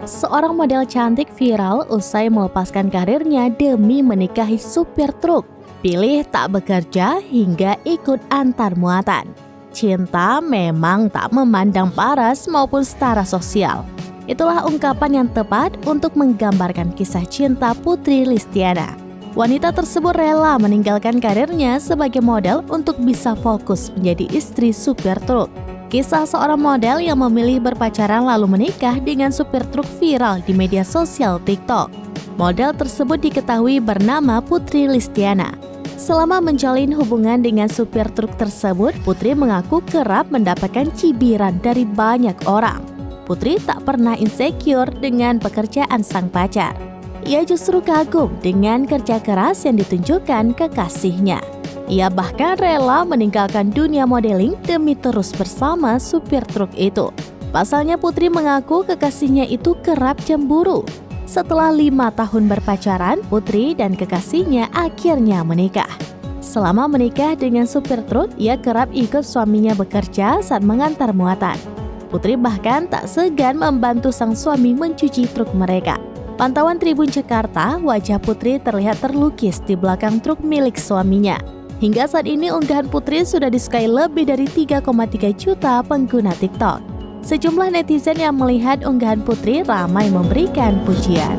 Seorang model cantik viral usai melepaskan karirnya demi menikahi supir truk. Pilih tak bekerja hingga ikut antar muatan. Cinta memang tak memandang paras maupun setara sosial. Itulah ungkapan yang tepat untuk menggambarkan kisah cinta Putri Listiana. Wanita tersebut rela meninggalkan karirnya sebagai model untuk bisa fokus menjadi istri supir truk. Kisah seorang model yang memilih berpacaran lalu menikah dengan supir truk viral di media sosial TikTok. Model tersebut diketahui bernama Putri Listiana. Selama menjalin hubungan dengan supir truk tersebut, Putri mengaku kerap mendapatkan cibiran dari banyak orang. Putri tak pernah insecure dengan pekerjaan sang pacar. Ia justru kagum dengan kerja keras yang ditunjukkan kekasihnya. Ia bahkan rela meninggalkan dunia modeling demi terus bersama supir truk itu. Pasalnya Putri mengaku kekasihnya itu kerap cemburu. Setelah 5 tahun berpacaran, Putri dan kekasihnya akhirnya menikah. Selama menikah dengan supir truk, ia kerap ikut suaminya bekerja saat mengantar muatan. Putri bahkan tak segan membantu sang suami mencuci truk mereka. Pantauan Tribun Jakarta, wajah Putri terlihat terlukis di belakang truk milik suaminya. Hingga saat ini unggahan Putri sudah disukai lebih dari 3,3 juta pengguna TikTok. Sejumlah netizen yang melihat unggahan Putri ramai memberikan pujian.